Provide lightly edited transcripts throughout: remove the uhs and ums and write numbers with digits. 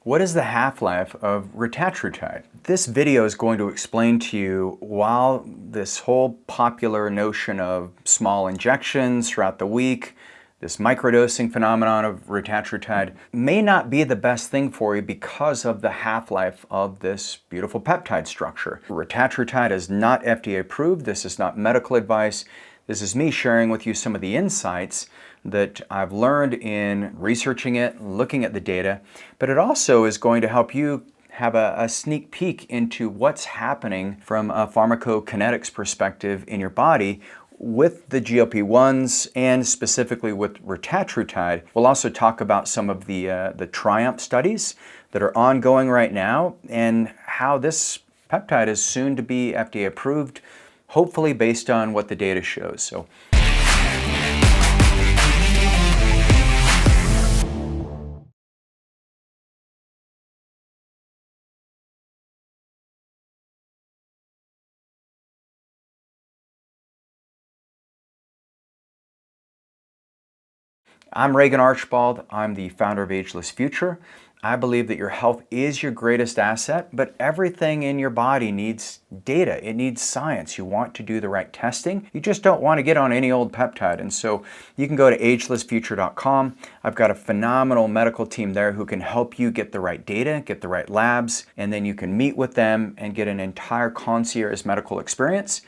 What is the half-life of Retatrutide? This video is going to explain to you while this whole popular notion of small injections throughout the week, this microdosing phenomenon of Retatrutide may not be the best thing for you because of the half-life of this beautiful peptide structure. Retatrutide is not FDA approved. This is not medical advice. This is me sharing with you some of the insights that I've learned in researching it, looking at the data, but it also is going to help you have a sneak peek into what's happening from a pharmacokinetics perspective in your body with the GLP-1s and specifically with Retatrutide. We'll also talk about some of the TRIUMPH studies that are ongoing right now and how this peptide is soon to be FDA approved, hopefully based on what the data shows. So. I'm Regan Archibald. I'm the founder of Ageless Future. I believe that your health is your greatest asset, but everything in your body needs data. It needs science. You want to do the right testing. You just don't want to get on any old peptide. And so you can go to agelessfuture.com. I've got a phenomenal medical team there who can help you get the right data, get the right labs, and then you can meet with them and get an entire concierge medical experience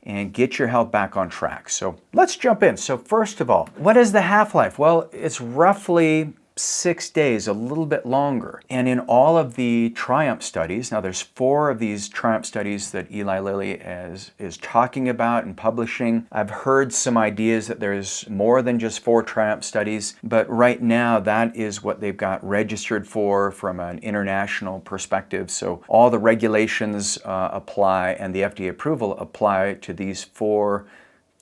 and get your health back on track. So let's jump in. So first of all, what is the half-life? Well, it's roughly 6 days, a little bit longer. And in all of the TRIUMPH studies, now there's 4 of these TRIUMPH studies that Eli Lilly is talking about and publishing. I've heard some ideas that there's more than just 4 TRIUMPH studies, but right now that is what they've got registered for from an international perspective. So all the regulations apply and the FDA approval apply to these 4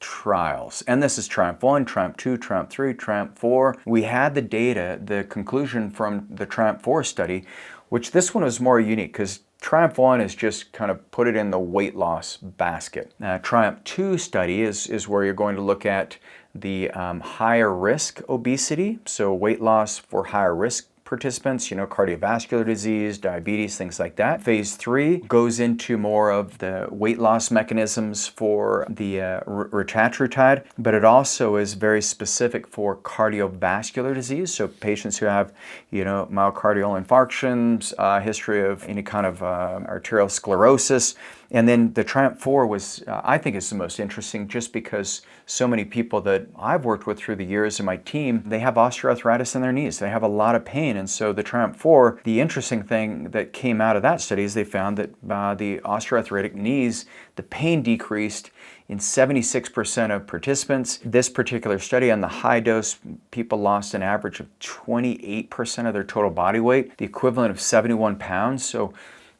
trials. And this is TRIUMPH 1, TRIUMPH 2, TRIUMPH 3, TRIUMPH 4. We had the data, the conclusion from the TRIUMPH 4 study, which this one was more unique because TRIUMPH 1 is just kind of put it in the weight loss basket. TRIUMPH 2 study is where you're going to look at the higher risk obesity, so weight loss for higher risk participants, cardiovascular disease, diabetes, things like that. Phase 3 goes into more of the weight loss mechanisms for the Retatrutide, but it also is very specific for cardiovascular disease. So patients who have, myocardial infarctions, history of any kind of arterial sclerosis. And then the TRIUMPH 4 was, I think is the most interesting just because so many people that I've worked with through the years in my team, they have osteoarthritis in their knees. They have a lot of pain. And so the TRIUMPH 4, the interesting thing that came out of that study is they found that the osteoarthritic knees, the pain decreased in 76% of participants. This particular study on the high dose, people lost an average of 28% of their total body weight, the equivalent of 71 pounds. So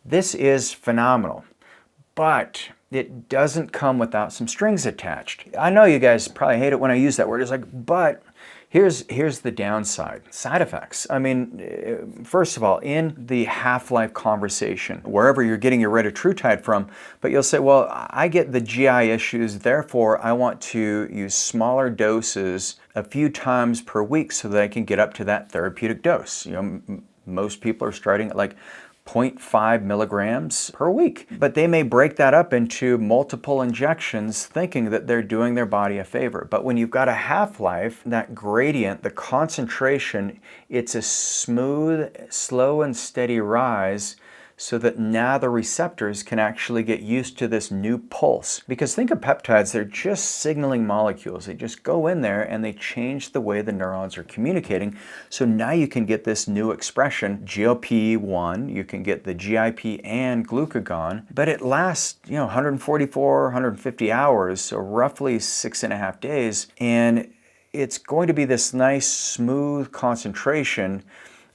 this is phenomenal. But it doesn't come without some strings attached. I know you guys probably hate it when I use that word. It's like, but here's the downside. Side effects. I mean, first of all, in the half-life conversation, wherever you're getting your Retatrutide from, but you'll say, well, I get the GI issues, therefore I want to use smaller doses a few times per week so that I can get up to that therapeutic dose. Most people are starting at like 0.5 milligrams per week. But they may break that up into multiple injections thinking that they're doing their body a favor. But when you've got a half-life, that gradient, the concentration, it's a smooth, slow and steady rise so that now the receptors can actually get used to this new pulse. Because think of peptides, they're just signaling molecules. They just go in there and they change the way the neurons are communicating. So now you can get this new expression, GLP-1, you can get the GIP and glucagon, but it lasts, 144, 150 hours, so roughly 6.5 days. And it's going to be this nice, smooth concentration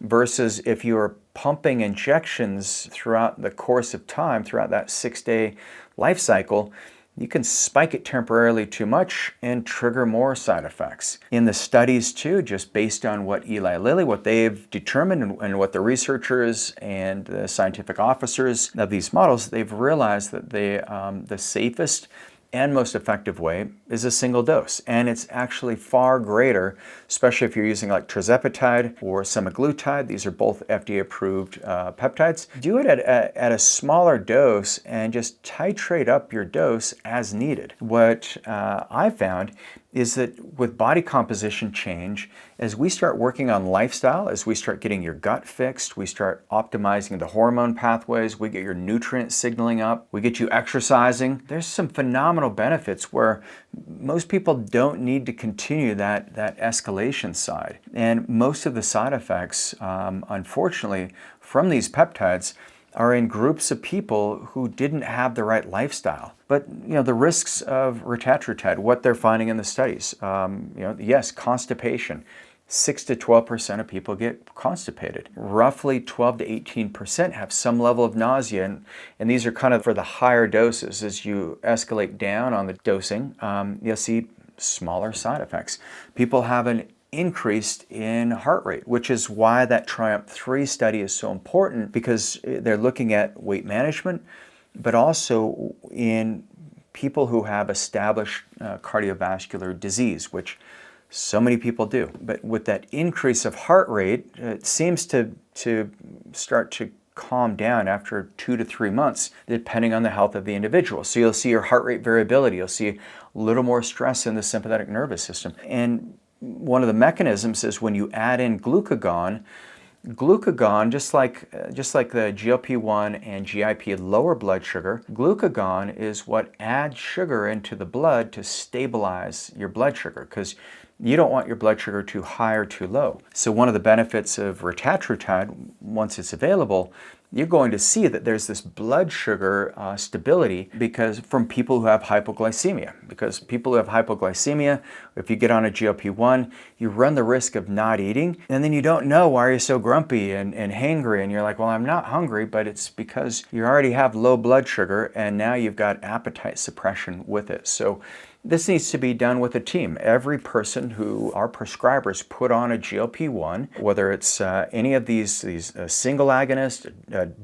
versus if you're pumping injections throughout the course of time, throughout that 6-day life cycle, you can spike it temporarily too much and trigger more side effects. In the studies too, just based on what Eli Lilly, what they've determined and what the researchers and the scientific officers of these models, they've realized that the safest and most effective way is a single dose. And it's actually far greater, especially if you're using like tirzepatide or semaglutide. These are both FDA-approved peptides. Do it at a smaller dose and just titrate up your dose as needed. What I found is that with body composition change, as we start working on lifestyle, as we start getting your gut fixed, we start optimizing the hormone pathways, we get your nutrient signaling up, we get you exercising, there's some phenomenal benefits where most people don't need to continue that escalation side. And most of the side effects, unfortunately, from these peptides are in groups of people who didn't have the right lifestyle. But the risks of retatrutide, what they're finding in the studies, yes, constipation. 6 to 12% of people get constipated. Roughly 12 to 18% have some level of nausea, and these are kind of for the higher doses. As you escalate down on the dosing, you'll see smaller side effects. People have an increased in heart rate, which is why that TRIUMPH-3 study is so important, because they're looking at weight management, but also in people who have established cardiovascular disease, which so many people do. But with that increase of heart rate, it seems to start to calm down after 2 to 3 months, depending on the health of the individual. So you'll see your heart rate variability. You'll see a little more stress in the sympathetic nervous system. And one of the mechanisms is when you add in glucagon, just like the GLP-1 and GIP lower blood sugar, glucagon is what adds sugar into the blood to stabilize your blood sugar, because you don't want your blood sugar too high or too low. So one of the benefits of retatrutide, once it's available, you're going to see that there's this blood sugar stability because from people who have hypoglycemia. Because people who have hypoglycemia, if you get on a GLP-1, you run the risk of not eating, and then you don't know why you're so grumpy and hangry, and you're like, well, I'm not hungry, but it's because you already have low blood sugar, and now you've got appetite suppression with it. So this needs to be done with a team. Every person who our prescribers put on a GLP-1, whether it's any of these single agonist,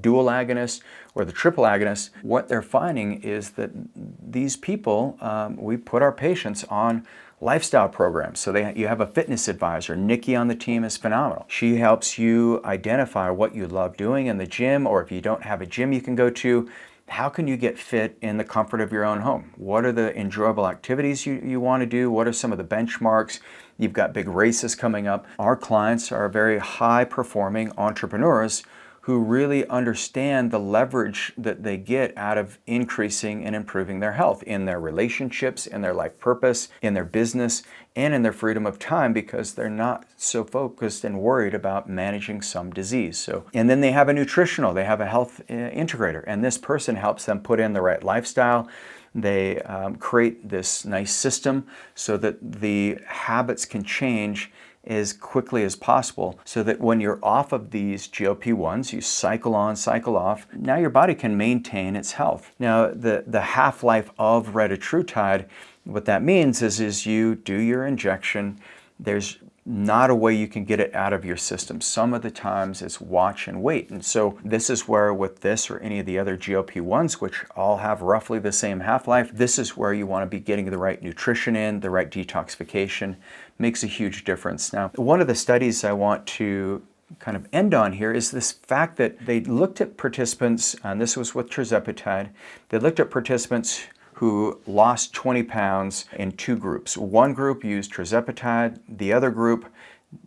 dual agonist, or the triple agonist, what they're finding is that these people, we put our patients on lifestyle programs. So you have a fitness advisor. Nikki on the team is phenomenal. She helps you identify what you love doing in the gym, or if you don't have a gym you can go to, how can you get fit in the comfort of your own home? What are the enjoyable activities you want to do? What are some of the benchmarks? You've got big races coming up. Our clients are very high-performing entrepreneurs who really understand the leverage that they get out of increasing and improving their health in their relationships, in their life purpose, in their business, and in their freedom of time, because they're not so focused and worried about managing some disease. So, and then they have a nutritional, they have a health integrator, and this person helps them put in the right lifestyle. They create this nice system so that the habits can change as quickly as possible, so that when you're off of these GLP-1s, you cycle on, cycle off, now your body can maintain its health. Now, the half-life of retatrutide, what that means is you do your injection, there's not a way you can get it out of your system. Some of the times it's watch and wait. And so this is where with this or any of the other GLP-1s, which all have roughly the same half-life, this is where you want to be getting the right nutrition in, the right detoxification. Makes a huge difference. Now, one of the studies I want to kind of end on here is this fact that they looked at participants, and this was with tirzepatide, they looked at participants who lost 20 pounds in two groups. One group used tirzepatide, the other group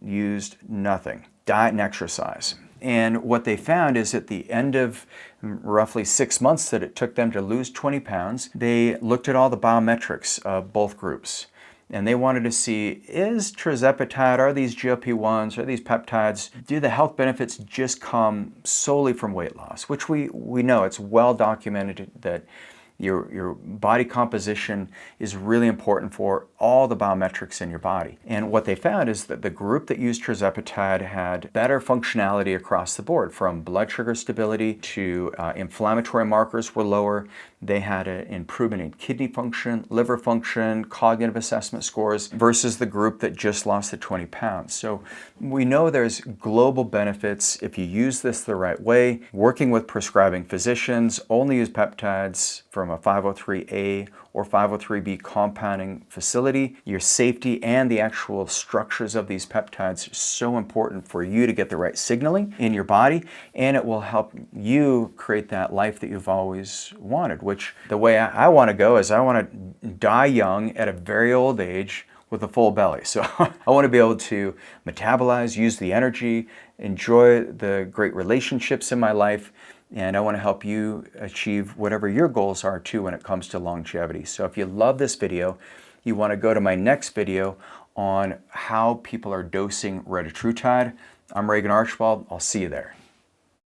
used nothing, diet and exercise. And what they found is at the end of roughly 6 months that it took them to lose 20 pounds, they looked at all the biometrics of both groups. And they wanted to see, is tirzepatide, are these GLP-1s, are these peptides, do the health benefits just come solely from weight loss? Which we know, it's well documented that your body composition is really important for all the biometrics in your body. And what they found is that the group that used tirzepatide had better functionality across the board, from blood sugar stability to inflammatory markers were lower. They had an improvement in kidney function, liver function, cognitive assessment scores, versus the group that just lost the 20 pounds. So we know there's global benefits if you use this the right way. Working with prescribing physicians, only use peptides for from a 503A or 503B compounding facility. Your safety and the actual structures of these peptides are so important for you to get the right signaling in your body, and it will help you create that life that you've always wanted, which the way I want to go is I want to die young at a very old age with a full belly. So I want to be able to metabolize, use the energy, enjoy the great relationships in my life, and I want to help you achieve whatever your goals are too when it comes to longevity. So if you love this video, you want to go to my next video on how people are dosing Retatrutide. I'm Regan Archibald. I'll see you there.